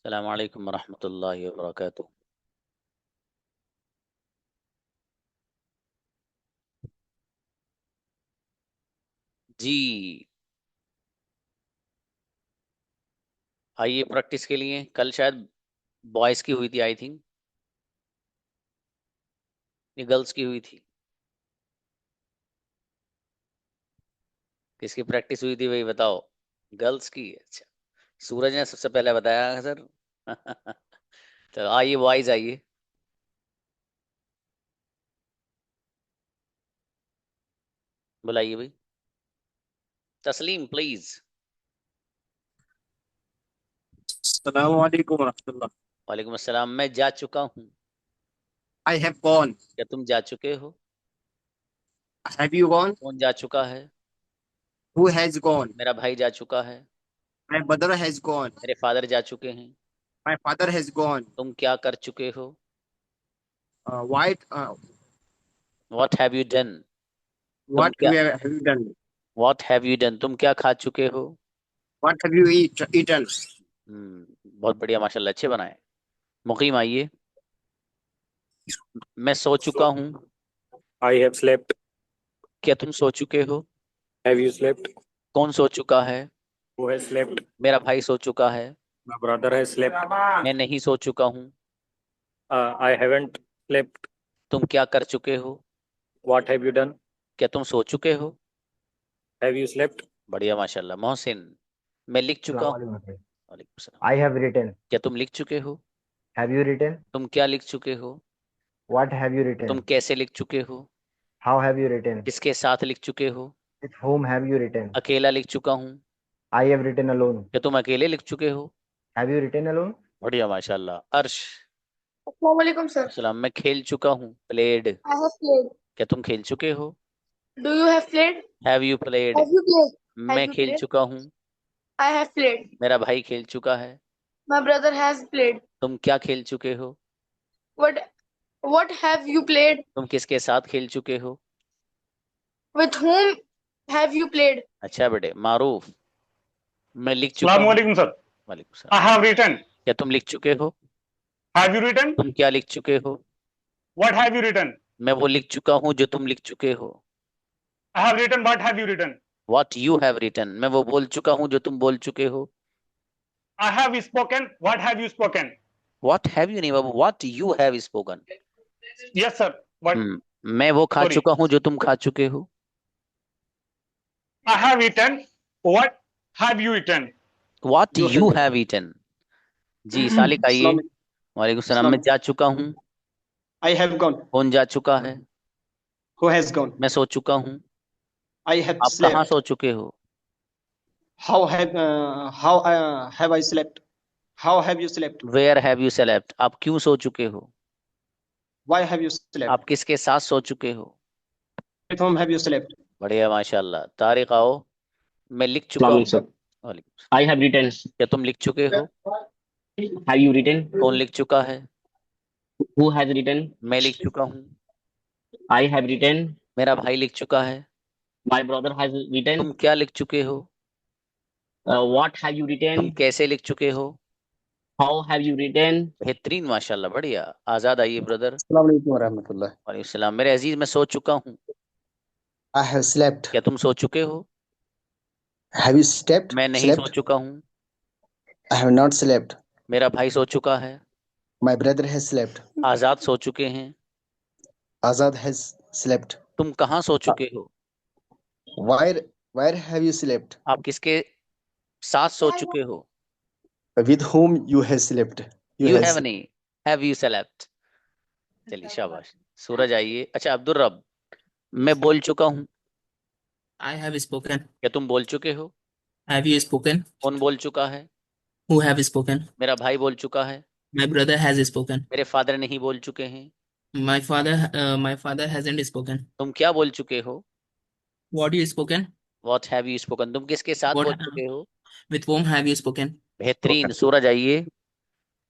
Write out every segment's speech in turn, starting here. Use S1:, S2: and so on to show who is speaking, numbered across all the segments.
S1: अस्सलाम वालेकुम रहमतुल्लाहि व बरकातुहू। जी आइए प्रैक्टिस के लिए। कल शायद बॉयज की हुई थी, आई थिंक ये गर्ल्स की हुई थी। किसकी प्रैक्टिस हुई थी वही बताओ। गर्ल्स की, अच्छा। सूरज ने सबसे पहले बताया सर। तो आइए बॉयज आइए। बुलाइए भाई। तस्लीम प्लीज।
S2: अस्सलाम वालेकुम रहमतुल्लाह।
S1: वालेकुम अस्सलाम। मैं जा चुका हूँ।
S2: I have gone.
S1: क्या तुम जा चुके हो?
S2: Have you gone?
S1: कौन जा चुका है?
S2: Who has gone?
S1: मेरा भाई जा चुका है।
S2: My brother has gone.
S1: मेरे फादर जा चुके हैं।
S2: My father has gone.
S1: तुम क्या कर चुके हो?
S2: What
S1: what have you done? तुम
S2: what
S1: क्या,
S2: have you done?
S1: What have you done, तुम क्या खा चुके हो?
S2: What have you eaten?
S1: बहुत बढ़िया माशाल्लाह, अच्छे बनाए। मुकीम आइए। मैं सो चुका हूँ।
S3: I have slept.
S1: क्या तुम सो चुके हो?
S3: Have you slept?
S1: कौन सो चुका है?
S3: Who has slept?
S1: मेरा भाई सो चुका है।
S3: My brother has slept.
S1: मैं नहीं सो चुका हूँ।
S3: I haven't slept.
S1: तुम क्या कर चुके हो?
S3: What have you done?
S1: क्या तुम सो चुके हो?
S3: Have you slept?
S1: बढ़िया माशाल्लाह। मोहसिन, मैं लिख चुका हूँ।
S4: Assalamualaikum, sir.
S1: वालेकुम सलाम।
S4: I have written.
S1: क्या तुम लिख चुके हो?
S4: Have you written?
S1: तुम क्या लिख चुके हो?
S4: What have you
S1: तुम
S4: written?
S1: कैसे लिख चुके हो?
S4: How have you written?
S1: किसके साथ लिख चुके हो?
S4: With whom have you written?
S1: अकेला लिख चुका हूँ।
S4: I have written alone.
S1: क्या तुम अकेले लिख चुके हो?
S4: Have you written alone?
S1: बढ़िया माशाल्लाह। अर्श,
S5: Assalamualaikum, sir.
S1: सलाम। मैं खेल चुका हूँ। प्लेड।
S5: I have played.
S1: क्या तुम खेल चुके हो?
S5: Do you have played?
S1: Have you played?
S5: Have you played? Have
S1: मैं
S5: you
S1: खेल
S5: played?
S1: चुका हूँ।
S5: I have played.
S1: मेरा भाई खेल चुका है।
S5: My brother has played.
S1: तुम क्या खेल चुके हो?
S5: What what have you played?
S1: तुम किसके साथ खेल चुके हो?
S5: With whom have you played?
S1: अच्छा बेटे, मारूफ। मैं लिख चुका
S3: Assalamu
S1: हूँ।
S3: alaikum, sir.
S1: वालेकुम सलाम।
S3: I have written.
S1: क्या तुम लिख चुके हो?
S3: Have you written?
S1: तुम क्या लिख चुके हो?
S3: What have you written?
S1: मैं वो लिख चुका हूँ जो तुम लिख चुके हो।
S3: I have written. What have you written?
S1: What you have written, मैं वो बोल चुका हूँ जो तुम बोल चुके हो।
S3: I have spoken. What have you spoken?
S1: What have you नहीं बाबू, what you have spoken।
S3: Yes, sir. What?
S1: मैं वो खा
S3: Sorry.
S1: चुका हूँ जो तुम खा चुके हो।
S3: I have eaten. What have you eaten?
S1: What you have eaten। जी सालिक आइए। वालेकुम सलाम। मैं जा चुका हूँ।
S2: I have gone.
S1: कौन जा चुका है?
S2: Who has gone?
S1: मैं सो चुका हूँ।
S2: I have
S1: आप कहाँ
S2: slept.
S1: सो चुके हो?
S2: How have I slept? How have you slept?
S1: Where have you slept, आप क्यों सो चुके हो?
S2: Why have you slept?
S1: आप किसके साथ सो चुके हो?
S2: With whom have you slept?
S1: बढ़िया माशाल्लाह। तारिक आओ। मैं लिख चुका
S6: Assalamu
S1: हूँ।
S6: alaikum, sir.
S1: वालेकुम सलाम।
S6: I have written.
S1: क्या तुम लिख चुके हो?
S6: Have you written?
S1: कौन लिख चुका है?
S6: Who has written?
S1: मैं लिख चुका हूँ।
S6: I have written.
S1: मेरा भाई लिख चुका है।
S6: My brother has written.
S1: तुम क्या लिख चुके हो?
S6: What have you
S1: तुम
S6: written?
S1: कैसे लिख चुके हो?
S6: How have you written?
S1: बेहतरीन माशाल्लाह, बढ़िया। आजाद आइए ब्रदर।
S2: अस्सलाम वालेकुम रहमतुल्लाह।
S1: वालेकुम सलाम। मेरे अजीज, मैं सो चुका हूँ।
S2: I have slept.
S1: क्या तुम सो चुके हो?
S2: Have you slept?
S1: मैं नहीं सो चुका हूँ।
S2: I have not slept.
S1: मेरा भाई सो चुका है।
S2: My brother has slept.
S1: आजाद सो चुके हैं।
S2: Azad has slept.
S1: तुम कहाँ सो चुके हो?
S2: Where have you slept?
S1: आप किसके साथ सो चुके हो?
S2: With whom you have slept?
S1: You have नहीं, हैव यू सेलेक्ट। चलिए शाबाश। सूरज आइए। अच्छा अब्दुल रब, मैं बोल चुका हूँ।
S7: I have spoken.
S1: क्या तुम बोल चुके हो?
S7: Have you spoken?
S1: कौन बोल चुका है?
S7: Who have spoken?
S1: मेरा भाई बोल चुका है।
S7: My brother has spoken.
S1: मेरे फादर नहीं बोल चुके हैं।
S7: My father hasn't spoken.
S1: तुम क्या बोल चुके हो?
S7: What you spoken?
S1: What have you spoken, तुम किसके साथ
S7: What?
S1: बोल चुके हो?
S7: With whom have you spoken?
S1: बेहतरीन। सूरज आइए।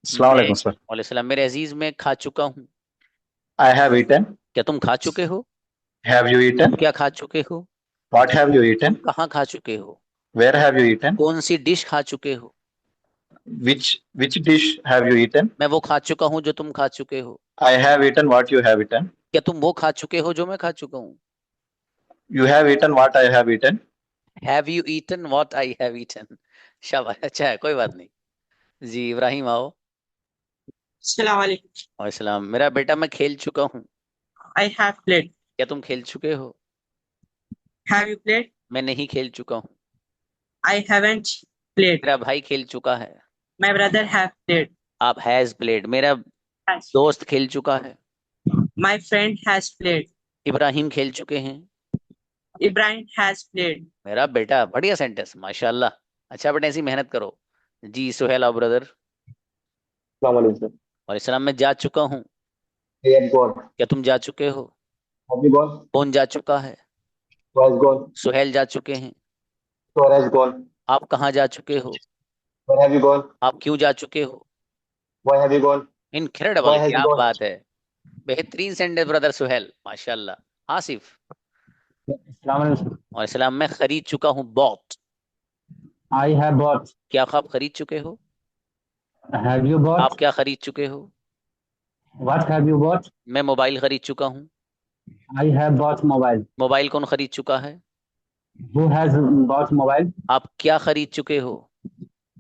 S3: Assalamu alaikum, sir.
S1: वालेकुम सलाम। मेरे अजीज, मैं खा चुका हूँ।
S3: I have eaten.
S1: क्या तुम खा चुके हो?
S3: Have you
S1: तुम
S3: eaten?
S1: क्या खा चुके हो?
S3: What have you eaten?
S1: कहाँ खा चुके हो?
S3: Where have you eaten?
S1: कौन सी डिश खा चुके हो?
S8: which dish have you eaten?
S1: मैं वो खा चुका हूँ जो तुम खा चुके हो।
S8: I have eaten what you have eaten.
S1: क्या तुम वो खा चुके हो जो मैं खा चुका हूँ?
S8: You have eaten what I have eaten.
S1: Have you eaten what I have eaten? शाबाश, अच्छा है, कोई बात नहीं। जी इब्राहिम आओ।
S9: अस्सलाम वालेकुम।
S1: और सलाम। मेरा बेटा मैं खेल चुका हूँ।
S9: I have played.
S1: क्या तुम खेल चुके हो?
S9: Have you played?
S1: मैं नहीं खेल चुका हूँ।
S9: I haven't played.
S1: मेरा भाई खेल चुका है।
S9: My brother have played.
S1: आप हैज प्लेड। मेरा
S9: Has.
S1: दोस्त खेल चुका है।
S9: My friend has played.
S1: Ibrahim खेल चुके हैं।
S9: Ibrahim has played.
S1: मेरा बेटा, बढ़िया सेंटेंस, माशाल्लाह। अच्छा बेटा, ऐसी मेहनत करो। जी सुहेल आओ ब्रदर। और इस्लाम में जा चुका हूँ। क्या तुम जा चुके हो? कौन जा चुका है? सुहेल जा चुके हैं। आप कहाँ जा चुके हो? आप क्यों जा चुके हो? इनक्रेडिबल, क्या बात है, बेहतरीन सेंटेंस ब्रदर सुहेल, माशाल्लाह। आसिफ। और इस्लाम में खरीद चुका हूँ, बॉट।
S2: I have bought.
S1: क्या आप खरीद चुके हो?
S2: Have you
S1: आप
S2: bought?
S1: क्या खरीद चुके हो?
S2: What have you bought?
S1: मैं मोबाइल खरीद चुका हूँ।
S2: I have bought mobile.
S1: Mobile कौन खरीद चुका है?
S2: Who has bought mobile?
S1: आप क्या खरीद चुके हो?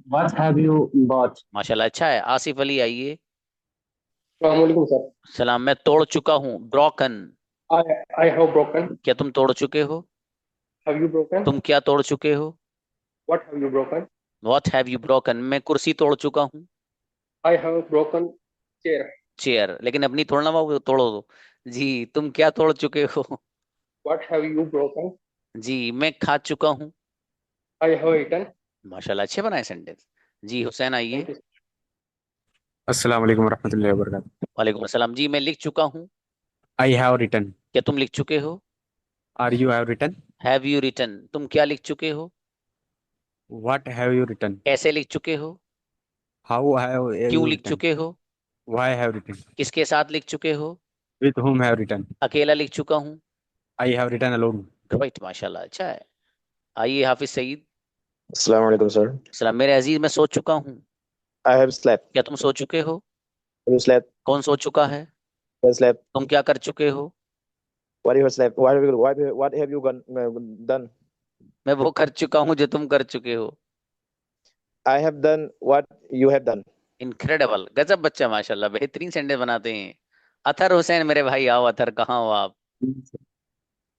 S2: What have you bought?
S1: माशाल्लाह, अच्छा है। आसिफ अली आइए।
S10: अस्सलामुअलैकुम सर।
S1: सलाम। मैं तोड़ चुका हूँ, ब्रोकन।
S10: I have broken.
S1: क्या तुम तोड़ चुके हो?
S10: Have you broken?
S1: तुम क्या तोड़ चुके हो?
S10: What have you broken?
S1: What have you broken? मैं कुर्सी तोड़ चुका हूँ।
S10: I have broken chair.
S1: Chair, लेकिन अपनी तोड़ना वो तोड़ो दो। जी तुम क्या तोड़ चुके हो?
S10: What have you broken?
S1: जी मैं खा चुका हूँ।
S10: I have eaten.
S1: माशाल्लाह, अच्छे बनाए सेंटेंस। जी हुसैन आइए।
S10: Thank you.
S11: अस्सलाम वालेकुम रहमतुल्लाहि व बरकातुहू।
S1: वालेकुम अस्सलाम। जी मैं लिख चुका हूँ।
S11: I have written.
S1: क्या तुम लिख चुके हो?
S11: Are you have written?
S1: Have you written? तुम क्या लिख चुके हो?
S11: What have you written?
S1: कैसे लिख चुके हो?
S11: How have
S1: क्यों
S11: you
S1: लिख
S11: written?
S1: चुके हो?
S11: Why have written?
S1: किसके साथ लिख चुके हो?
S11: With whom have written?
S1: अकेला लिख चुका हूँ।
S11: I have written alone.
S1: Great, माशाल्लाह, अच्छा है। आइए हाफिज सईद।
S12: अस्सलाम वालेकुम सर।
S1: सलाम। मेरे अजीज मैं सो चुका हूँ।
S12: I have slept.
S1: क्या तुम सो चुके हो?
S12: Have you slept?
S1: कौन सो चुका है?
S12: I slept.
S1: तुम क्या कर चुके हो?
S12: What you have slept? What have you done?
S1: मैं वो कर चुका हूँ जो तुम कर चुके हो।
S12: I have done what you have done.
S1: Incredible, गजब बच्चा, माशाल्लाह, बेहतरीन सेंटेंस बनाते हैं। अथर हुसैन मेरे भाई आओ। अथर कहाँ हो आप?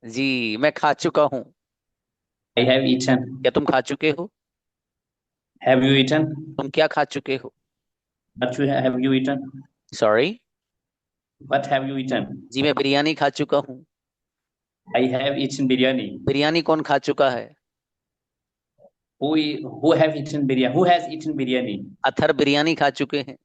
S1: जी मैं खा चुका हूँ।
S13: I have eaten.
S1: क्या तुम खा चुके हो?
S13: Have you eaten?
S1: तुम क्या खा चुके हो?
S13: Have you eaten?
S1: Sorry.
S13: What have you eaten?
S1: जी मैं बिरयानी खा चुका हूँ।
S13: I have eaten biryani.
S1: Biryani कौन खा चुका है?
S13: Who have eaten biryani? Who has eaten biryani?
S1: Athar biryani खा चुके हैं।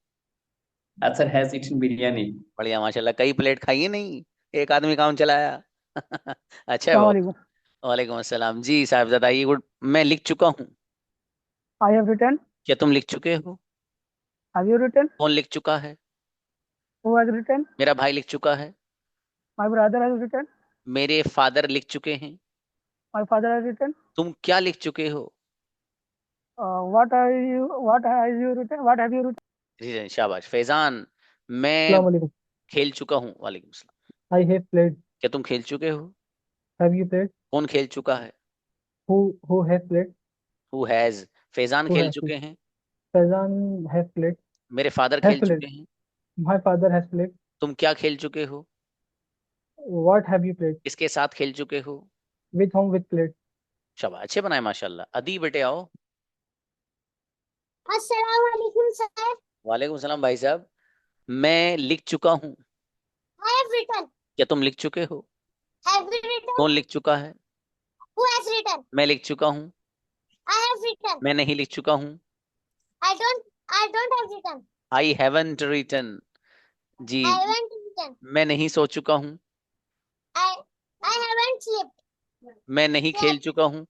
S13: Athar has eaten biryani.
S1: बढ़िया, माशाल्लाह, कई प्लेट खाई है, नहीं एक आदमी काम चलाया। अच्छा है बहुत। वालेकुम अस्सलाम। जी साहिबजादा आइए। गुड। मैं लिख चुका हूँ।
S14: I have written.
S1: क्या तुम लिख चुके हो?
S14: Have you written?
S1: कौन लिख चुका है?
S14: Who has written?
S1: मेरा भाई लिख चुका है।
S14: My brother has written.
S1: मेरे फादर लिख चुके हैं।
S14: My father has written.
S1: तुम क्या लिख चुके हो?
S14: What have you written? What have you written?
S1: जी शाबाश। फैजान, मैं
S14: Assalamu alaikum.
S1: खेल चुका हूँ। वालेकुम सलाम।
S14: I have played.
S1: क्या तुम खेल चुके हो?
S14: Have you played?
S1: कौन खेल चुका है?
S14: Who has played?
S1: Who has? Faizan
S14: Who
S1: खेल
S14: has
S1: चुके
S14: played?
S1: हैं।
S14: Faizan has played.
S1: मेरे फादर
S14: Has
S1: खेल
S14: played.
S1: चुके हैं।
S14: My father has played.
S1: तुम क्या खेल चुके हो?
S14: What have you played?
S1: किसके साथ खेल चुके हो?
S14: With whom with played?
S1: शाबाश, अच्छे बनाए माशाल्लाह। अदी बेटे आओ।
S15: अस्सलाम वालेकुम सर।
S1: वालेकुम सलाम भाई साहब। मैं लिख चुका हूँ।
S15: I have written.
S1: क्या तुम लिख चुके हो?
S15: Have you written?
S1: कौन लिख चुका है?
S15: Who has written?
S1: मैं लिख चुका हूँ।
S15: I have written.
S1: मैं नहीं लिख चुका हूँ।
S15: I don't have written.
S1: I haven't written. जी
S15: I haven't written.
S1: मैं नहीं सो चुका हूँ।
S15: I haven't slept.
S1: मैं नहीं खेल चुका हूँ।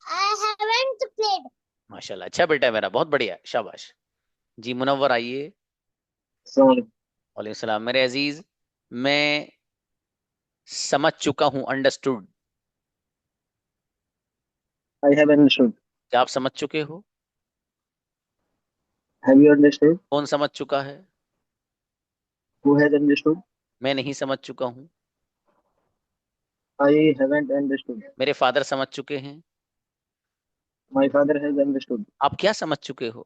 S15: I haven't played.
S1: माशाल्लाह, अच्छा बेटा है मेरा, बहुत बढ़िया, शाबाश। जी मुनव्वर आइए। वालेकुम सलाम। मेरे अजीज, मैं समझ चुका हूँ। अंडरस्टूड।
S2: I have understood.
S1: क्या आप समझ चुके हो?
S12: Have you understood?
S1: कौन समझ चुका है?
S12: Who has understood?
S1: मैं नहीं समझ चुका हूँ।
S12: I haven't understood.
S1: मेरे फादर समझ चुके हैं।
S12: My father has understood.
S1: आप क्या समझ चुके हो?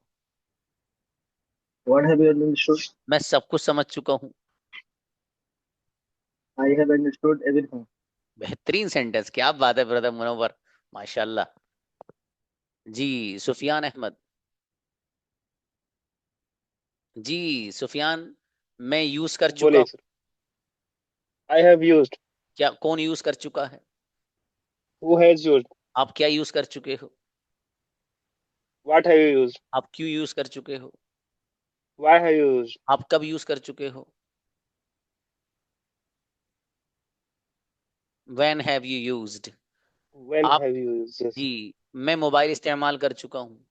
S12: What have you understood?
S1: मैं सब कुछ समझ चुका हूँ।
S12: I have understood everything.
S1: बेहतरीन सेंटेंस, क्या बात है ब्रदर मुनव्वर, माशाल्लाह। जी सुफियान अहमद। जी सुफियान, मैं यूज कर चुका
S10: बोलिए
S1: हूँ।
S10: सर। I have used.
S1: क्या कौन यूज कर चुका है?
S10: Who has used?
S1: आप क्या यूज कर चुके हो?
S10: What have you used?
S1: आप क्यों यूज कर चुके हो?
S10: Why have you used?
S1: आप कब यूज कर चुके हो? When have you used?
S10: When
S1: आप
S10: have you used? Yes.
S1: जी, मैं मोबाइल इस्तेमाल कर चुका हूँ।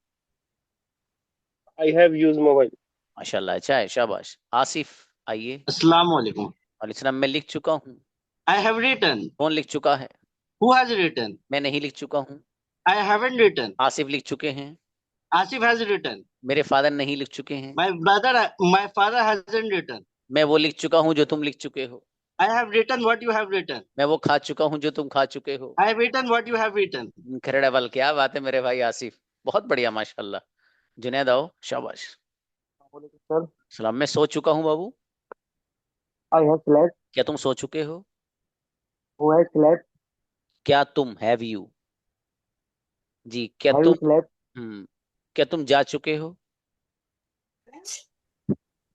S10: I have used mobile.
S1: माशाल्लाह, अच्छा है, शाबाश। आसिफ आइए।
S16: अस्सलाम वालेकुम।
S1: वालेकुम सलाम। मैं लिख चुका हूँ।
S16: I have written.
S1: कौन लिख चुका है?
S16: Who has written?
S1: मैं नहीं लिख चुका हूँ।
S16: I haven't written.
S1: आसिफ लिख चुके हैं।
S16: Asif has written.
S1: मेरे फादर नहीं लिख चुके हैं।
S16: My father hasn't written.
S1: मैं वो लिख चुका हूँ जो तुम लिख चुके हो।
S16: I have written what you have written.
S1: मैं वो खा चुका हूँ जो तुम खा चुके हो।
S16: I have written what you have written.
S1: Incredible, क्या बात है मेरे भाई आसिफ, बहुत बढ़िया माशाल्लाह। जुनैद आओ, शाबाश।
S12: Sir,
S1: सलाम। मैं सो चुका हूँ बाबू।
S12: I have slept.
S1: क्या तुम सो चुके हो?
S12: Who has slept?
S1: क्या तुम, हैव यू। जी क्या
S12: Have you
S1: तुम,
S12: slept?
S1: क्या तुम जा चुके हो?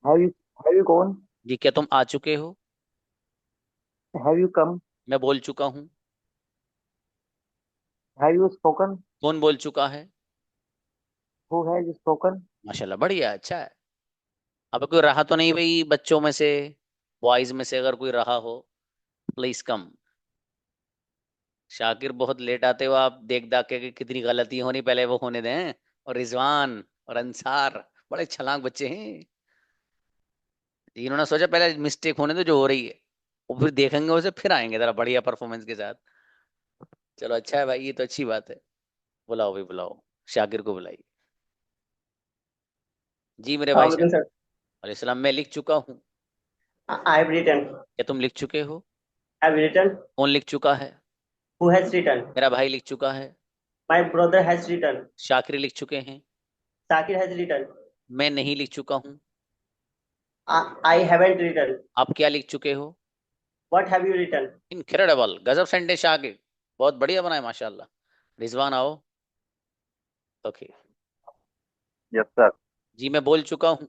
S12: Have you gone?
S1: जी क्या तुम आ चुके हो?
S12: Have you come?
S1: मैं बोल चुका हूँ।
S12: Have you spoken?
S1: कौन बोल चुका है?
S12: Who has spoken?
S1: माशाल्लाह, बढ़िया, अच्छा है। अब कोई रहा तो नहीं भाई बच्चों में से, बॉयज में से अगर कोई रहा हो प्लीज कम। शाकिर बहुत लेट आते हो आप, देख दाख के कि कितनी गलती होनी, पहले वो होने दें। और रिजवान और अंसार बड़े छलांग बच्चे हैं, इन्होंने सोचा पहले मिस्टेक होने दो जो हो रही है, वो फिर देखेंगे उसे, फिर आएंगे जरा बढ़िया परफॉर्मेंस के साथ। चलो अच्छा है भाई, ये तो अच्छी बात है। बुलाओ भाई बुलाओ, शाकिर को बुलाइए। जी मेरे भाई
S9: Assalamualaikum, sir.
S1: अलैहिस्सलाम। मैं लिख चुका हूँ।
S9: I have written.
S1: क्या तुम लिख चुके हो?
S9: I have written.
S1: कौन लिख चुका है?
S9: Who has written?
S1: मेरा भाई लिख चुका है।
S9: My brother has written.
S1: Shakir लिख चुके हैं।
S9: Sakir has written.
S1: मैं नहीं लिख चुका हूँ।
S9: I haven't written.
S1: आप क्या लिख चुके हो?
S9: What have you written?
S1: Incredible, गजब सेंटेंस शाकिर, बहुत बढ़िया बनाए माशाल्लाह। रिजवान आओ। ओके।
S8: Yes, sir.
S1: जी मैं बोल चुका हूँ।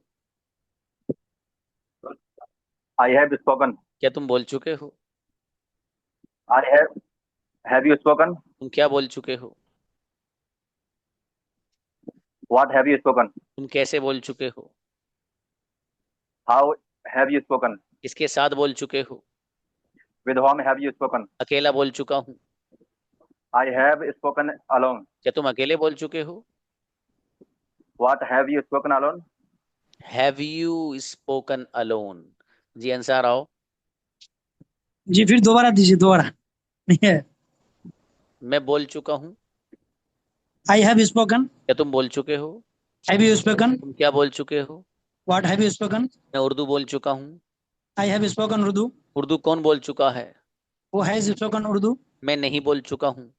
S8: I have spoken.
S1: क्या तुम बोल चुके हो?
S8: I have. Have you spoken?
S1: तुम क्या बोल चुके हो?
S8: What have you spoken?
S1: तुम कैसे बोल चुके हो?
S8: How have you spoken?
S1: किसके साथ बोल चुके हो?
S8: With whom have you spoken?
S1: अकेला बोल चुका हूँ।
S8: I have spoken alone.
S1: क्या तुम अकेले बोल चुके हो?
S8: What have you spoken alone?
S1: Have you spoken alone? जी अंसार आओ।
S14: जी फिर दोबारा दीजिए, दोबारा नहीं है।
S1: मैं बोल चुका हूँ।
S14: I have spoken.
S1: क्या तुम बोल चुके हो?
S14: Have you spoken?
S1: तुम क्या बोल चुके हो?
S14: What have you spoken?
S1: मैं उर्दू बोल चुका हूँ।
S14: I have spoken Urdu.
S1: Urdu कौन बोल चुका है?
S14: Who has spoken Urdu?
S1: मैं नहीं बोल चुका हूँ।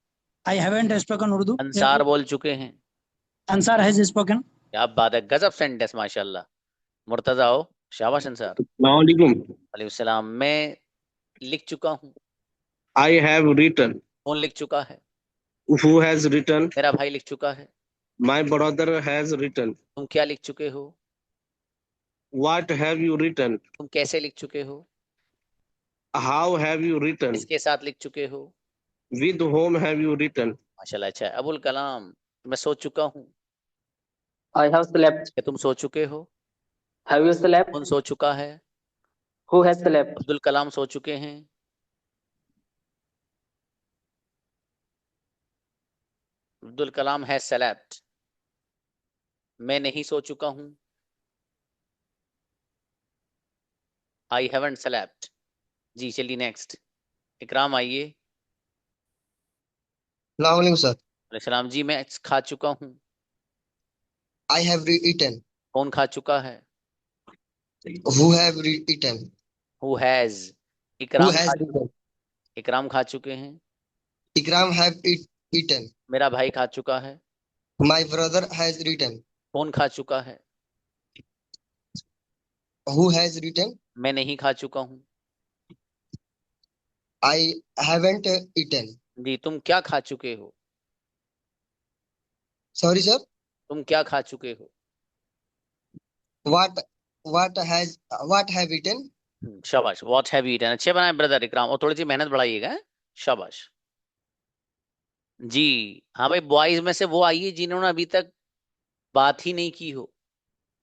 S14: I haven't spoken Urdu.
S1: Ansar बोल चुके हैं।
S14: Ansar has spoken.
S1: क्या बात है, गजब सेंटेंस माशाल्लाह। मुर्तजा आओ, शाबाश अंसार।
S16: वालेकुम
S1: सलाम। मैं लिख चुका हूँ।
S16: I have written.
S1: कौन लिख चुका है?
S16: Who has written?
S1: मेरा भाई लिख चुका है।
S16: My brother has written.
S1: तुम क्या लिख चुके हो?
S16: What have you written?
S1: तुम कैसे लिख चुके हो?
S16: How have you written?
S1: किसके साथ लिख चुके हो?
S16: With whom have you written?
S1: माशाल्लाह, अच्छा है। अबुल कलाम, मैं सो चुका हूँ।
S9: I have slept.
S1: क्या तुम सो चुके हो?
S9: Have you slept?
S1: कौन सो चुका है?
S9: Who has slept?
S1: Abdul Kalam सो चुके हैं। अब्दुल कलाम है slept। मैं नहीं सो चुका हूँ। I haven't slept। जी चलिए नेक्स्ट। इकराम आइए।
S17: सलाम सर।
S1: सलाम। जी मैं खा चुका हूँ।
S17: I have eaten.
S1: कौन खा चुका है?
S17: Who have eaten?
S1: Who has?
S17: Who
S1: Ikram
S17: has
S1: खा
S17: eaten?
S1: इकराम खा चुके हैं।
S17: Ikram have eaten.
S1: मेरा भाई खा चुका है।
S17: My brother has eaten.
S1: कौन खा चुका है?
S17: Who has eaten?
S1: मैं नहीं खा चुका हूँ।
S17: I haven't eaten.
S1: जी, तुम क्या खा चुके हो?
S17: Sorry, sir.
S1: तुम क्या खा चुके हो?
S17: What have eaten?
S1: शाबाश। What have you eaten? अच्छे बनाए ब्रदर इकराम, और थोड़ी सी मेहनत बढ़ाइएगा। शाबाश जी। हाँ भाई, बॉयज में से वो आइए जिन्होंने अभी तक बात ही नहीं की हो,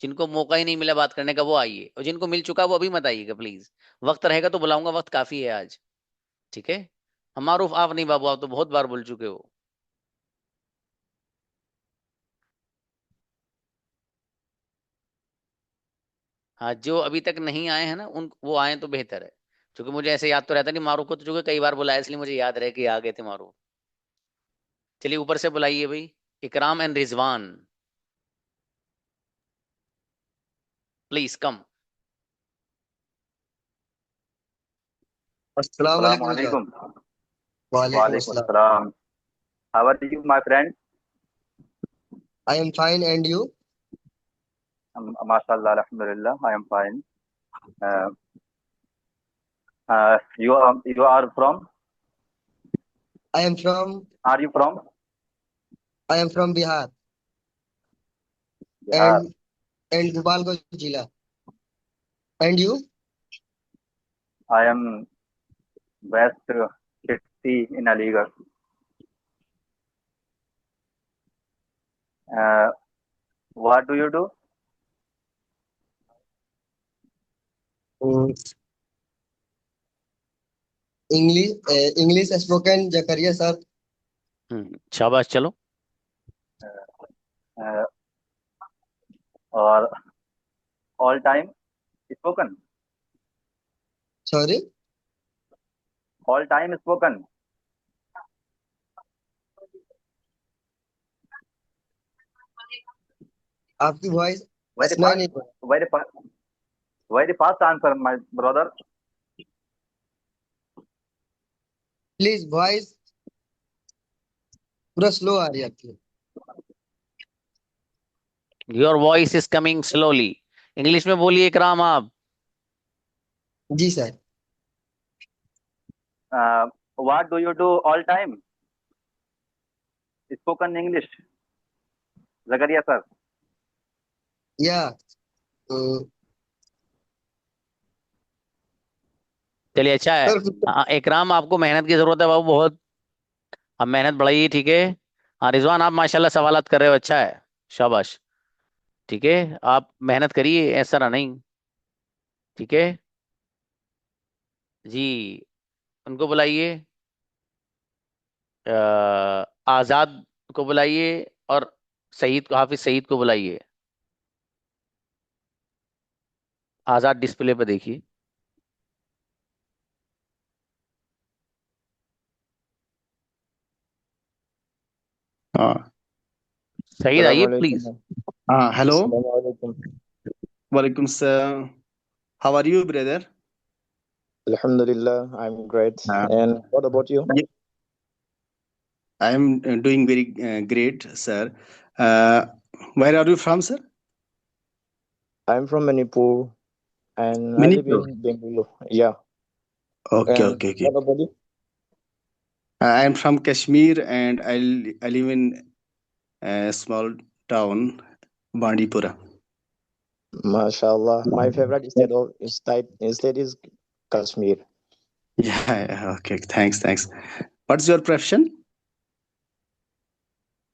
S1: जिनको मौका ही नहीं मिला बात करने का, वो आइए। और जिनको मिल चुका वो अभी मत आइएगा प्लीज। वक्त रहेगा तो बुलाऊंगा, वक्त काफी है आज। ठीक है। मारूफ आप नहीं बाबू, आप तो बहुत बार बोल चुके हो। हाँ, जो अभी तक नहीं आए हैं ना, उन वो आए तो बेहतर है, क्योंकि मुझे ऐसे याद तो रहता नहीं। मारूफ को तो चूंकि कई बार बुलाया, इसलिए मुझे याद रहे कि आ गए थे मारूफ। चलिए ऊपर से बुलाइए भाई, इकराम and Rizwan, please come.
S8: Assalamu alaikum.
S17: Walaikum
S8: assalam. How are you, my friend?
S17: I am fine, and you?
S8: MashaAllah, alhamdulillah, I am fine. You are from?
S17: I am from.
S8: Are you from?
S17: I am from Bihar.
S8: Bihar.
S17: And Gopalganj Jila. And you?
S8: I am West City in Aligarh. What do you do?
S17: English spoken Zakaria sir.
S1: शाबाश। चलो।
S8: और all time spoken.
S17: Sorry?
S8: All time spoken.
S17: आपकी voice
S8: very fast answer, my brother.
S17: Please voice पूरा slow आ रही है आपकी।
S1: Your voice is coming slowly. English में बोलिए इकराम आप।
S17: जी sir.
S8: What do you do all time? Spoken English. Zakaria sir.
S17: Yeah.
S1: चलिए अच्छा है। इकराम आपको मेहनत की जरूरत है बाबू, बहुत। अब मेहनत बढ़ाइए, ठीक है। हाँ रिजवान, आप माशाल्लाह सवालात कर रहे हो, अच्छा है, शाबाश। ठीक है, आप मेहनत करिए, ऐसा ना नहीं। ठीक है जी। उनको बुलाइए, आजाद को बुलाइए, और सईद को, हाफिज सईद को बुलाइए। आजाद डिस्प्ले पर देखिए।
S18: हाँ,
S1: सईद आइए प्लीज।
S18: हाँ, हेलो, वालेकुम सलाम। How are you, brother?
S12: Alhamdulillah, I'm great. And what about you?
S18: I am doing very great, sir. Where are you from, sir?
S12: I'm from Manipur, and I live in Bengaluru. Yeah.
S18: Okay,
S12: And
S18: okay.
S12: what about you?
S18: I am from Kashmir, and I live in a small town, Bandipora.
S12: MashaAllah. My favorite state is Kashmir.
S18: Yeah, okay. Thanks. What's your profession?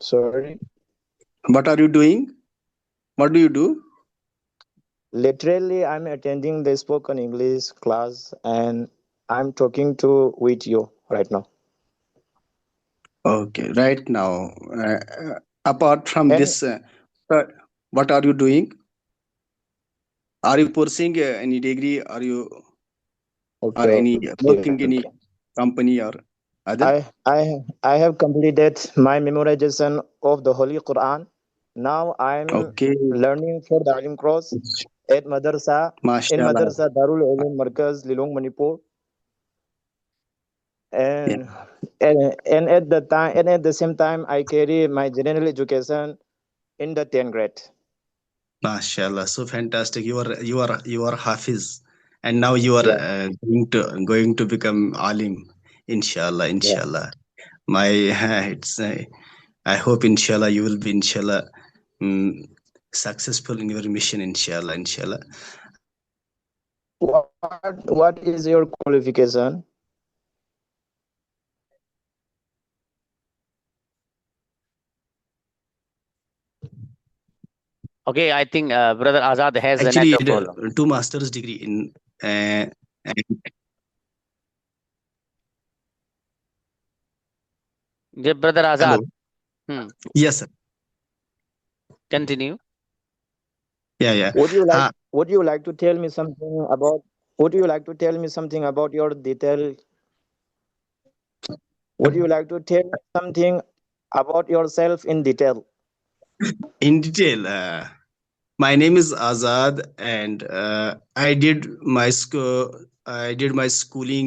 S12: Sorry?
S18: What are you doing? What do you do?
S12: Literally, I'm attending the spoken English class, and I'm talking with you right now.
S18: Okay, right now. Apart from this, what are you doing? Are you pursuing any degree? Are you or any working in any company or other?
S12: I have completed my memorization of the Holy Quran, Now I'm
S18: Okay.
S12: learning for the Alim Cross at Madrasa in
S18: MashaAllah.
S12: Madrasa Darul Ulum Markaz, Lilong, Manipur. And at the same time I carry my general education in the 10th grade.
S18: MashaAllah. So fantastic. You are Hafiz, and now you are going to become Alim. Inshallah. Inshallah. My it's I hope inshallah you will be inshallah successful in your mission. Inshallah. Inshallah.
S12: What is your qualification?
S1: Okay, I think Brother Azad has a
S18: Actually,
S1: network problem.
S18: 2 master's degree in
S1: Brother Azad.
S18: Yes, sir.
S1: Continue.
S18: Yeah.
S12: Would you like to tell me something about? Would you like to tell me something about your detail? Would you like to tell me something about yourself in detail?
S18: In detail, my name is Azad, and I did my schooling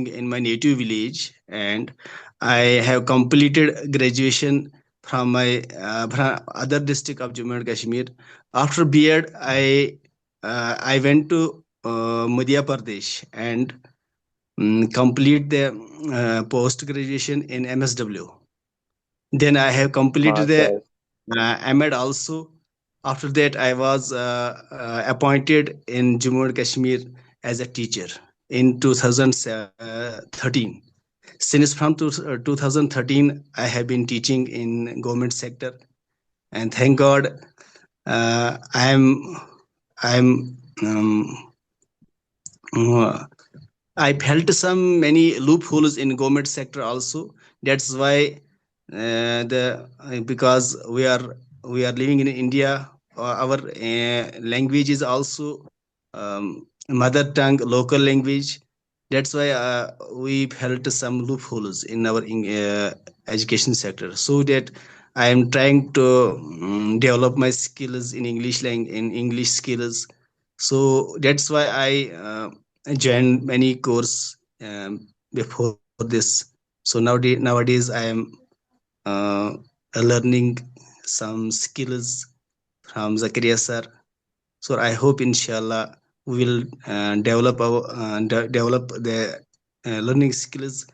S18: in my native village, and I have completed graduation from my from other district of Jammu and Kashmir. After B.Ed, I went to Madhya Pradesh and complete the post graduation in MSW. Then I have completed the M.Ed also. After that, I was appointed in Jammu and Kashmir as a teacher in 2013. Since from 2013, I have been teaching in government sector, and thank God, I felt some many loopholes in government sector also. That's why because we are living in India, our language is also mother tongue, local language. That's why we felt some loopholes in our education sector. So that I am trying to develop my skills in English skills. So that's why I joined many course before this. So nowadays I am learning some skills from Zakaria sir. So I hope inshallah we will develop the learning skills.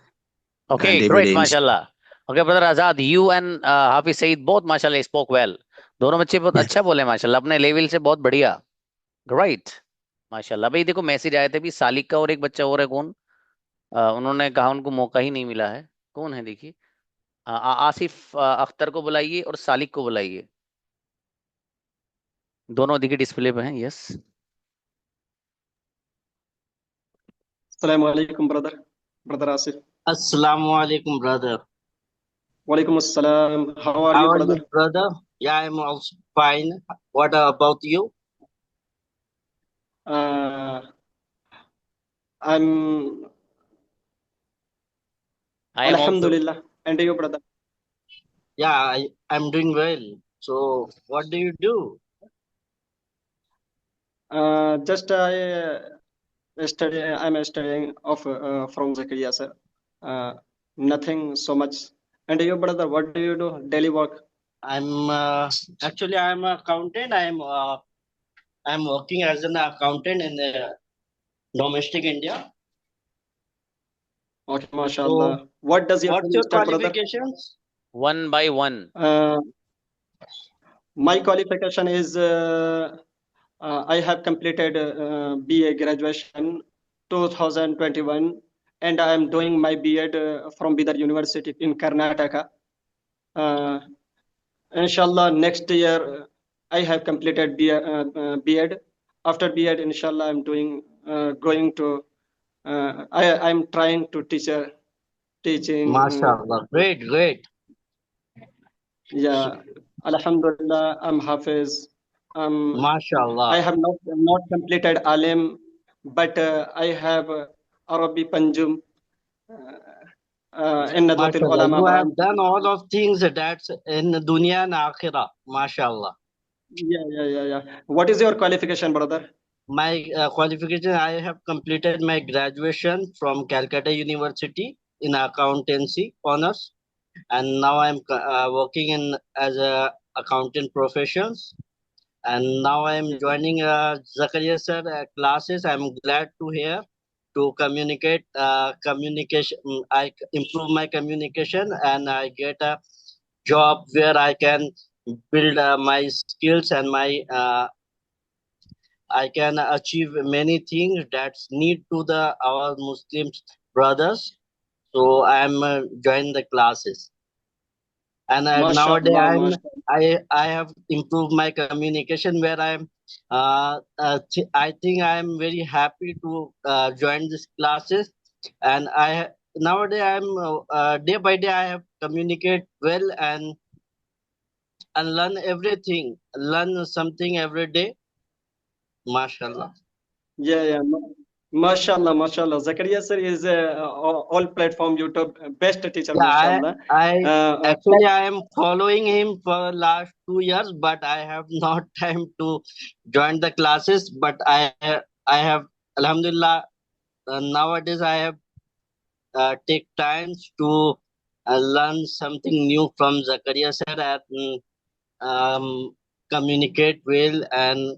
S1: Okay, great, mashallah. Okay, Brother Azad, you and Hafiz Saeed both mashallah spoke well. दोनों बच्चे बहुत अच्छा बोले माशाल्लाह, अपने level से बहुत बढ़िया. ग्रेट माशाल्लाह. भाई देखो मैसेज आए थे भी सालिक का और एक बच्चा और है कौन, उन्होंने कहा उनको मौका ही नहीं मिला है. कौन है देखिए, आसिफ अख्तर को बुलाइए और सालिक को बुलाइए. दोनों देखिए डिस्प्ले पे हैं. Yes.
S2: Assalamu alaikum, brother Asif.
S6: Assalamu alaikum, brother.
S2: Walaikum assalam. How are you, brother?
S6: Brother? Yeah, I'm also fine. What about you?
S2: Alhamdulillah. And you, brother?
S6: Yeah, I'm doing well. So, what do you do?
S2: Just I'm studying from Zakaria sir. Nothing so much. And you, brother, what do you do? Daily work?
S6: I'm actually I'm an accountant. I'm working as an accountant in the domestic India.
S2: Okay, mashallah.
S6: So,
S2: What does your
S6: what's your
S2: brother?
S6: qualifications?
S1: One by one.
S2: My qualification is I have completed BA graduation 2021, and I am doing my B.Ed from Bidar University in Karnataka. Inshallah, next year I have completed B.Ed. After B.Ed, inshallah, I'm doing going to I'm trying to teaching.
S6: MashaAllah. Great.
S2: Yeah, Alhamdulillah, I'm Hafiz.
S6: MashaAllah.
S2: I have not completed Alim, but I have Arabi Panjum in Nadwatul
S6: MashaAllah.
S2: Ulama.
S6: You have done all of things that's in dunya and akhirah. MashaAllah.
S2: Yeah. What is your qualification, brother?
S6: My qualification, I have completed my graduation from Calcutta University in accountancy honors, and now I'm working in as a accountant professions. And now I'm joining Zakaria sir classes. I'm glad to hear to communicate communication. I improve my communication and I get a job where I can build my skills and my I can achieve many things that's need to the our Muslim brothers. So I'm join the classes, and nowadays
S2: Mashallah.
S6: I have improved my communication where I think I'm very happy to join these classes, and I nowadays I'm day by day I have communicate well and learn everything, learn something every day. Mashallah.
S2: Yeah. Mashallah. Zakaria sir is all platform YouTube best teacher.
S6: Yeah,
S2: Mashallah.
S6: actually I am following him for last 2 years, but I have not time to join the classes. But I have Alhamdulillah nowadays I have take times to learn something new from Zakaria sir and communicate well and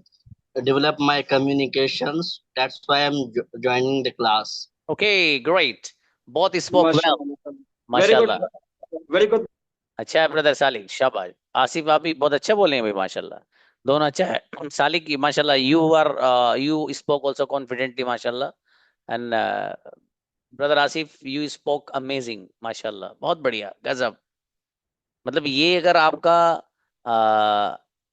S6: develop my communications. That's why I'm joining the class.
S1: Okay, great. Both spoke well.
S2: Very good.
S1: माशाल्लाह.
S2: Very good.
S1: अच्छा है brother Salik, शाबाश. आसिफ आप भी बहुत अच्छा बोले हैं भाई, माशाल्लाह. दोनों अच्छा है. सालिक माशाल्लाह, you spoke also confidently, माशाल्लाह. And brother Asif, you spoke amazing, माशाल्लाह. बहुत बढ़िया, गजब. मतलब ये अगर आपका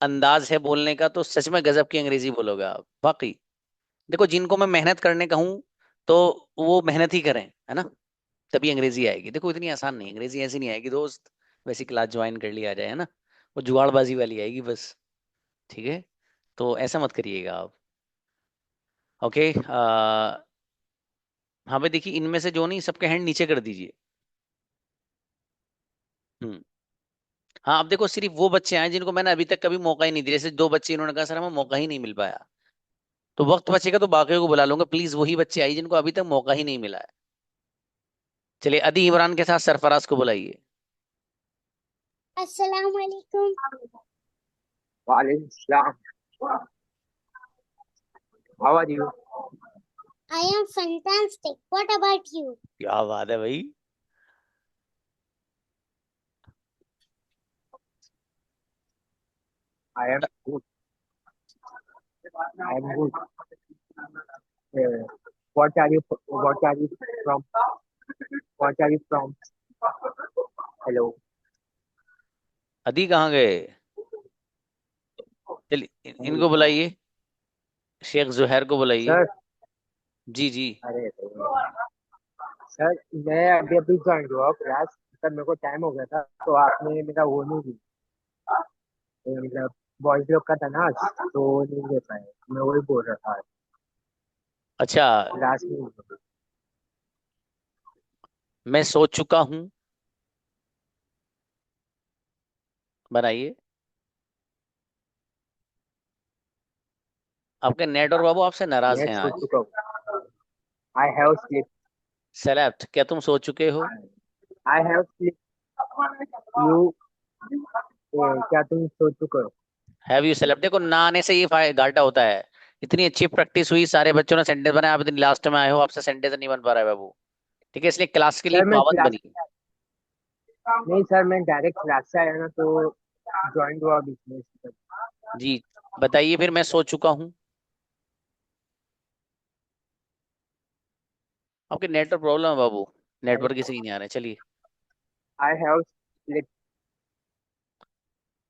S1: अंदाज है बोलने का तो सच में गजब की अंग्रेजी बोलोगे आप, वाकई. देखो, जिनको मैं मेहनत करने कहूँ तो वो मेहनत ही करें, है ना, तभी अंग्रेजी आएगी. देखो इतनी आसान नहीं, अंग्रेजी ऐसी नहीं आएगी दोस्त वैसी क्लास ज्वाइन कर लिया जाए, है ना, वो जुगाड़बाजी वाली आएगी बस. ठीक है, तो ऐसा मत करिएगा आप. ओके. हाँ भाई देखिए, इनमें से जो नहीं, सबके हैंड नीचे कर दीजिए. हाँ, अब देखो सिर्फ वो बच्चे आए जिनको मैंने अभी तक कभी मौका ही नहीं दिया. जैसे 2 बच्चे इन्होंने कहा सर हमें मौका ही नहीं मिल पाया, तो वक्त बचेगा तो बाकियों को बुला लूंगा. प्लीज वही बच्चे आइए जिनको अभी तक मौका ही नहीं मिला है. चलिए, अदी इमरान के साथ सरफराज को बुलाइए.
S15: Assalamu alaikum.
S4: Walaikum salam. How are you?
S15: I am fantastic. What about you?
S1: क्या बात है भाई.
S4: I am good. I am good. What are you from? What are you from? Hello.
S1: अदी कहाँ गए? चलिए इनको बुलाइए. शेख जुहैर को बुलाइए.
S4: सर.
S1: जी जी.
S4: अरे सर, मैं अभी ज्वाइन हुआ क्लास. सर मेरे को टाइम हो गया था तो आपने मेरा वो नहीं दिया, मतलब बॉयज लोग का था ना, तो नहीं दे पाए. मैं वही बोल रहा था.
S1: अच्छा,
S4: क्लास में
S1: मैं सोच चुका हूँ. बनाइए. आपके नेट और बाबू आपसे नाराज हैं आज.
S4: I have slept.
S1: सेलेक्ट, क्या तुम सो चुके हो?
S4: I have slept. क्या तुम सो चुके हो?
S1: Have you select? देखो, ना आने से ये घाटा होता है. इतनी अच्छी प्रैक्टिस हुई, सारे बच्चों ने सेंटेंस बनाया, आप इतनी लास्ट में आए हो, आपसे सेंटेंस नहीं बन पा रहा है बाबू. ठीक है, इसलिए क्लास के लिए पाबंद बनी.
S4: नहीं सर, मैं डायरेक्ट क्लास से आया ना, तो ज्वाइन हुआ बीच.
S1: जी बताइए फिर. मैं सो चुका हूँ. आपके नेटवर्क प्रॉब्लम है बाबू, नेटवर्क किसी नहीं आ रहा है. चलिए,
S4: I have slept.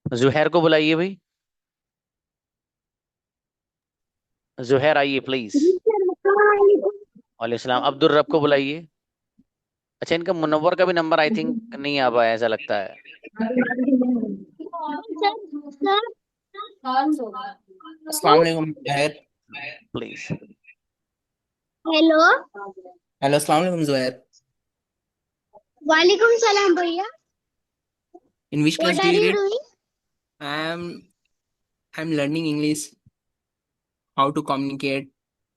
S1: जुहैर को बुलाइए भाई. जुहैर आइए प्लीज. वालेकुम सलाम. अब्दुल रब को बुलाइए. अच्छा, इनका मुनव्वर का भी नंबर आई थिंक नहीं आ पाया, ऐसा लगता है.
S7: अस्सलाम वालेकुम जुहैर.
S1: प्लीज.
S15: Hello.
S7: हेलो, अस्सलाम वालेकुम Zuhair.
S15: Walaikum salam, bhaiya.
S7: In which class
S15: What
S7: do
S15: are
S7: you
S15: you
S7: read?
S15: doing?
S7: I am I'm learning English, how to communicate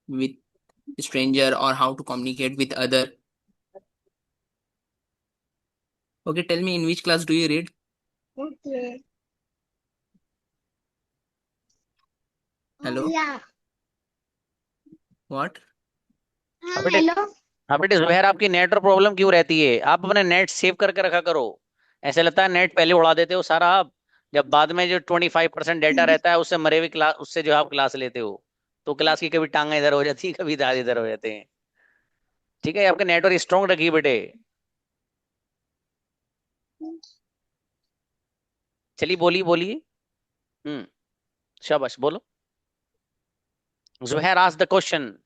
S7: with stranger or how to communicate with other. Okay, tell me, in which class do you read?
S15: Okay.
S7: Hello?
S15: Yeah.
S7: What?
S1: हाँ बेटे, हाँ बेटे जुबैर, आपकी network problem क्यों रहती है? आप अपने नेट सेव करके रखा करो। ऐसे लगता है नेट पहले उड़ा देते हो सारा आप, जब बाद में जो 25% डेटा रहता है उससे मरे हुए क्लास, उससे जो आप क्लास लेते हो, तो क्लास की कभी टांगा इधर हो जाती है, कभी दाद इधर हो जाते हैं। ठीक है, आपका नेटवर्क स्ट्रॉन्ग रखिए बेटे। चलिए बोलिए बोलिए। शाबाश, बोलो। Zuhair, ask the question.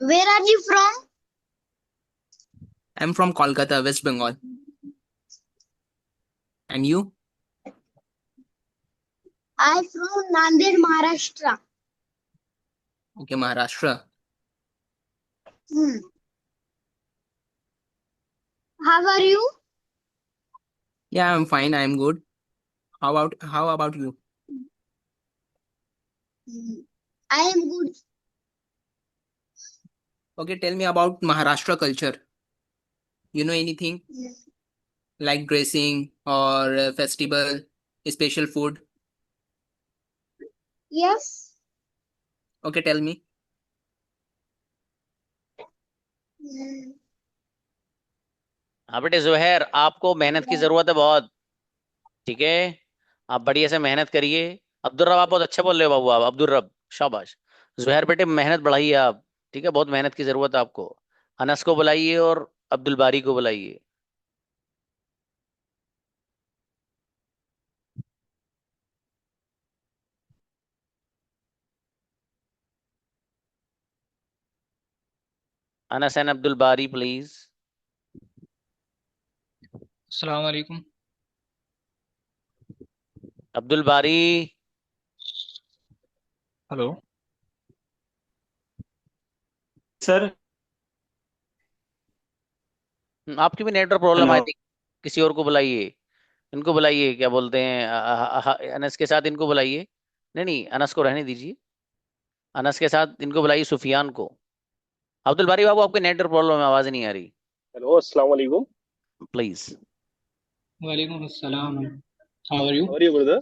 S15: Where are you from?
S7: I'm from Kolkata, West Bengal. And you?
S15: I'm from Nanded, Maharashtra.
S7: Okay, Maharashtra.
S15: How are you?
S7: Yeah, I'm fine. I'm good. How about you?
S15: I am good.
S7: Okay, tell me about Maharashtra culture. You know anything? Like dressing or festival, special food?
S15: Yes.
S7: Okay, tell me.
S1: हाँ बेटे Zuhair, आपको मेहनत की जरूरत है बहुत। ठीक है, आप बढ़िया से मेहनत करिए। अब्दुल रब, आप बहुत अच्छे बोल रहे हो बाबू, आप अब्दुल रब, शाबाश। जुहैर बेटे मेहनत बढ़ाइए आप, ठीक है, बहुत मेहनत की जरूरत है आपको। अनस को बुलाइए और अब्दुल बारी को बुलाइए। अनस एंड अब्दुल बारी प्लीज।
S19: अस्सलाम वालेकुम।
S1: अब्दुल बारी।
S19: Hello
S2: sir.
S1: आपकी भी नेटवर्क प्रॉब्लम आई
S2: हेलो।
S1: थी, किसी और को बुलाइए। इनको बुलाइए, क्या बोलते हैं, अनस के साथ इनको बुलाइए। नहीं नहीं, अनस को रहने दीजिए। अनस के साथ इनको बुलाइए, सुफियान को। अब्दुल बारी बाबू, आपकी नेटवर्क प्रॉब्लम है, आवाज नहीं आ रही।
S10: हेलो, अस्सलाम वालेकुम।
S1: प्लीज।
S19: वालेकुम अस्सलाम। How are you?
S10: How are you, brother?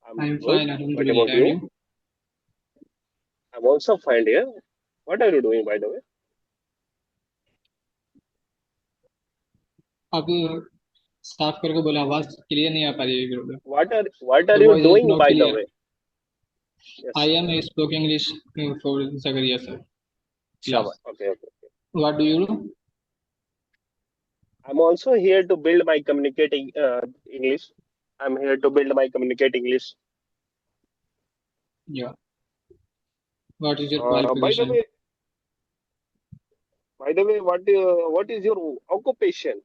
S10: I'm
S19: I'm
S10: good.
S19: fine,
S10: What
S19: alhamdulillah.
S10: about
S19: And
S10: you?
S19: you?
S10: I'm also fine here. What are you doing, by the way?
S19: आप साफ करके बोला, आवाज क्लियर नहीं आ पा रही है brother.
S10: What are
S19: The
S10: you
S19: voice is
S10: doing,
S19: not
S10: by the
S19: clear.
S10: way? Yes.
S19: I am speaking English for Zakaria sir. Class.
S10: Okay.
S19: What do you do?
S10: I'm also here to build my communicating English. I'm here to build my communicate English.
S19: Yeah. What is your
S10: By the
S19: qualification?
S10: way, what is your occupation?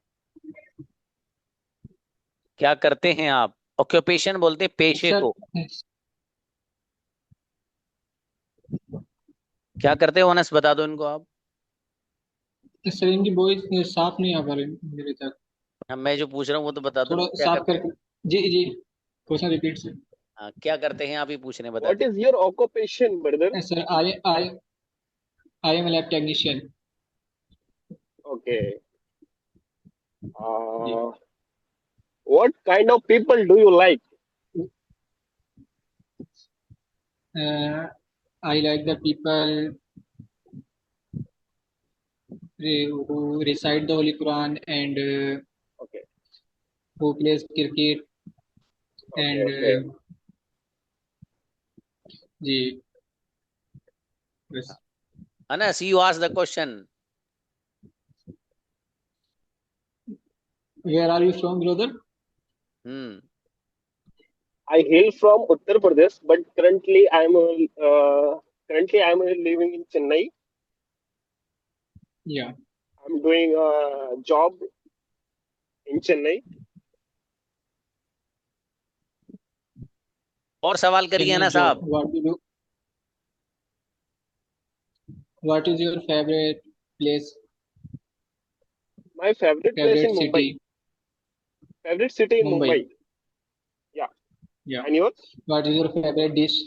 S1: क्या करते हैं आप? Occupation बोलते हैं पेशे
S19: sir,
S1: को। क्या करते हो अनस, बता दो इनको आप।
S19: सर इनकी वॉइस साफ नहीं आ पा रही मेरे तक।
S1: हाँ, मैं जो पूछ रहा हूँ वो तो बता दो
S19: थोड़ा
S1: क्या
S19: साफ
S1: करते
S19: करके। जी क्वेश्चन रिपीट से।
S1: हाँ, क्या करते हैं आप, ये पूछ रहे हैं, बता
S10: What is your occupation, brother?
S19: Sir I am a lab technician.
S10: Okay. What kind of people do you like?
S19: I like the people who recite the Holy Quran and who plays cricket and जी बस।
S1: Anas, you ask the question.
S19: Where are you from, brother?
S10: I hail from Uttar Pradesh, but currently I'm living in Chennai.
S19: Yeah.
S10: I'm doing a job in Chennai.
S1: और सवाल करिए ना साहब।
S19: What is your favorite place?
S10: My favorite place in Mumbai. Favorite city in
S19: Mumbai.
S10: Mumbai. Yeah.
S19: Yeah.
S10: And yours?
S19: What is your favorite dish?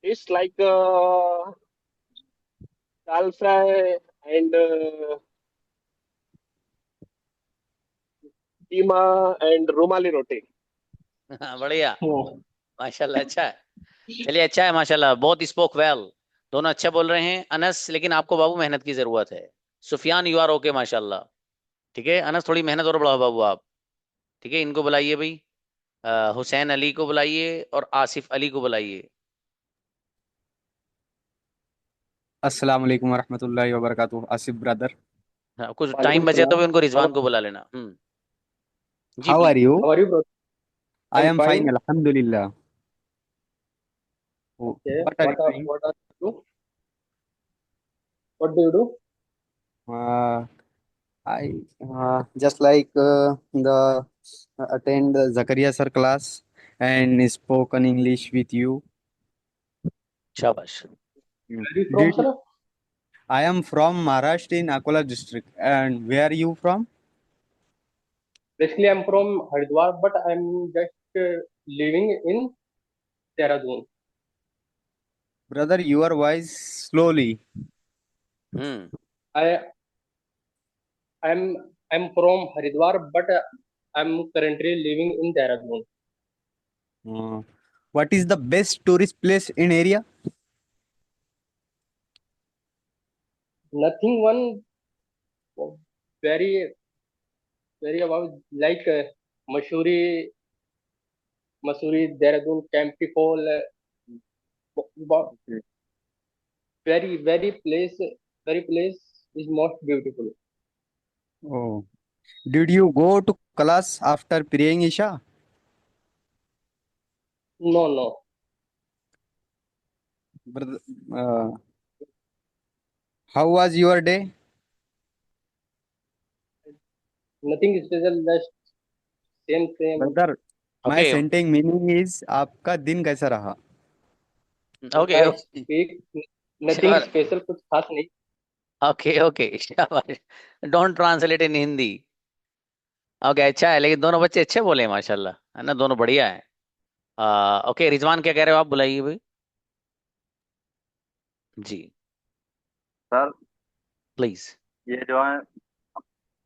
S10: It's like dal fry and keema and rumali roti.
S1: बढ़िया, माशाल्लाह, अच्छा है। चलिए, अच्छा है माशाल्लाह, बहुत spoke well, दोनों अच्छा बोल रहे हैं। अनस, लेकिन आपको बाबू मेहनत की जरूरत है। सुफियान, यू आर ओके माशाल्लाह, ठीक है। अनस, थोड़ी मेहनत और बढ़ाओ बाबू आप, ठीक है। इनको बुलाइए भाई, हुसैन अली को बुलाइए और आसिफ अली को बुलाइए।
S11: अस्सलाम वालेकुम वरहमतुल्लाहि वबरकातुहू। आसिफ ब्रदर,
S1: हाँ, कुछ टाइम बचे तो भी उनको रिजवान को बुला लेना। जी,
S11: how are you?
S20: How are you, bro?
S11: I
S20: I'm
S11: am fine,
S20: fine.
S11: अल्हम्दुलिल्लाह।
S20: Okay.
S11: What are you doing?
S20: What are you? What do you do?
S11: I just like the attend the Zakaria sir class and spoken English with you.
S1: शाबाश।
S20: Where are you from,
S11: Did
S20: sir?
S11: I am from Maharashtra in Akola district. And where are you from?
S20: Basically, I'm from Haridwar, but I'm just living in Dehradun.
S11: Brother, your voice slowly.
S20: I'm from Haridwar, but I'm currently living in Dehradun.
S11: What is the best tourist place in area?
S20: Nothing one very about like Masuri, Dehradun, Campi Fall. Very place is most beautiful.
S11: Oh, did you go to class after praying Isha?
S20: No.
S11: Brother, how was your day?
S20: Nothing special, just same.
S11: Brother, my sentence meaning is आपका दिन कैसा रहा?
S1: Okay.
S20: Nothing special, कुछ खास नहीं.
S1: Okay. Don't translate in Hindi. Okay, अच्छा है, लेकिन दोनों बच्चे अच्छे बोले माशाल्लाह, है ना, दोनों बढ़िया है। ओके, रिजवान क्या कह रहे हो आप, बुलाइए भाई। जी
S8: सर
S1: प्लीज।
S8: ये जो है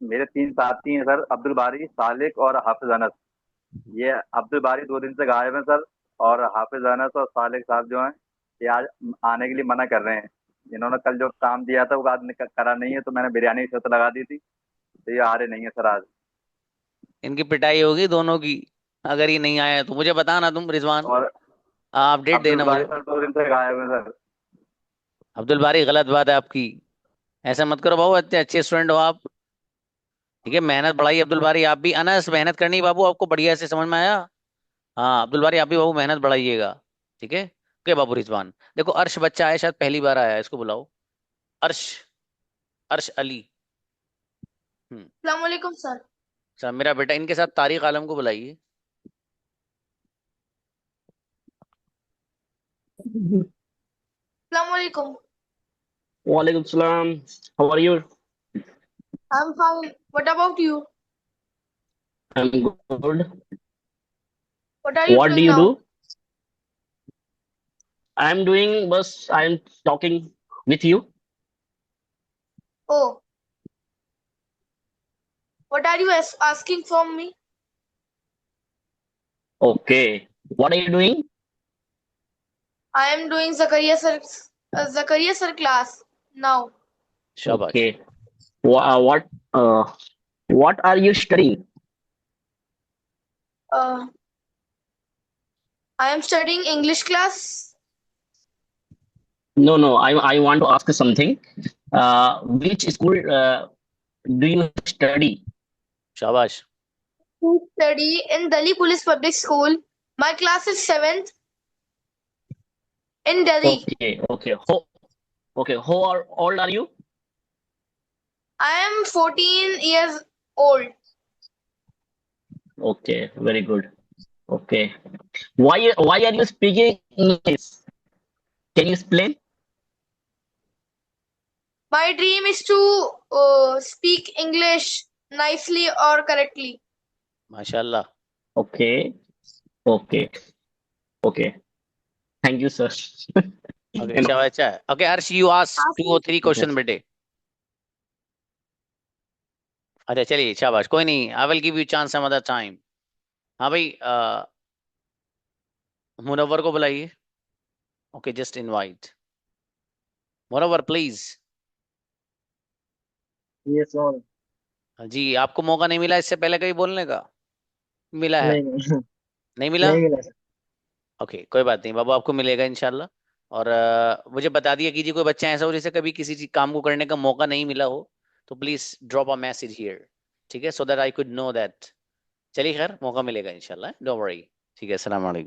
S8: मेरे 3 साथी हैं सर, अब्दुल बारी, सालिक और हाफिज अनस। ये अब्दुल बारी 2 दिन से गायब हैं सर, और हाफिज अनस और सालिक साहब जो हैं ये आज आने के लिए मना कर रहे हैं। इन्होंने कल जो काम दिया था वो आज करा नहीं है, तो मैंने बिरयानी की शर्त लगा दी थी, तो ये आ रहे नहीं है सर आज।
S1: इनकी पिटाई होगी दोनों की, अगर ये नहीं आया तो मुझे बताना तुम रिजवान,
S8: और
S1: अपडेट देना मुझे।
S8: सर 2 दिन से गायब हैं सर।
S1: अब्दुल बारी, गलत बात है आपकी, ऐसा मत करो बाबू, अच्छे स्टूडेंट हो आप, ठीक है। मेहनत बढ़ाई अब्दुल बारी, आप भी। अनस, मेहनत करनी बाबू, आपको बढ़िया से समझ में आया? हाँ अब्दुल बारी, आप भी बाबू मेहनत बढ़ाइएगा, ठीक है। ओके बाबू रिजवान, देखो अर्श बच्चा है, शायद पहली बार आया है, इसको बुलाओ। अर्श अली।
S5: अस्सलाम वालेकुम सर।
S1: सर मेरा बेटा, इनके साथ तारिक आलम को बुलाइए।
S5: अस्सलाम वालेकुम।
S9: Walaikum salam. How are you?
S5: I'm fine. What about you?
S9: I'm good.
S5: What are you
S9: What do
S5: doing
S9: you
S5: now?
S9: do? I'm doing, I'm talking with you.
S5: Oh. What are you asking from me?
S9: Okay. What are you doing?
S5: I am doing Zakaria sir class now.
S1: Shabash.
S9: Okay. What are you studying?
S5: I am studying English class.
S9: No. I want to ask something. Which school do you study?
S1: Shabash.
S5: I study in Delhi Police Public School. My class is 7th in Delhi.
S9: Okay. How old are you?
S5: I am 14 years old.
S9: Okay, very good. Okay. Why are you speaking English? Can you explain?
S5: My dream is to speak English nicely or correctly.
S1: माशाल्लाह.
S9: Okay. Okay. Okay. Thank you, sir.
S1: Okay, शाबाश. अच्छा है. Okay, Harsh, you ask 2 or 3 question बेटे. अच्छा चलिए, शाबाश. कोई नहीं, I will give you chance some other time. हाँ भाई, मुनव्वर को बुलाइए. Okay, just invite. Munawwar please.
S21: Yes, sir.
S1: जी, आपको मौका नहीं मिला इससे पहले कहीं बोलने का? मिला है?
S21: नहीं
S1: नहीं मिला?
S21: नहीं मिला सर.
S1: ओके, कोई बात नहीं बाबू, आपको मिलेगा इंशाल्लाह. और मुझे बता दिया कीजिए कोई बच्चा ऐसा हो जिसे कभी किसी चीज काम को करने का मौका नहीं मिला हो, तो please drop a message here. ठीक है, so that I could know that. चलिए खैर, मौका मिलेगा इंशाल्लाह. Don't worry. ठीक है, अस्सलाम वालेकुम.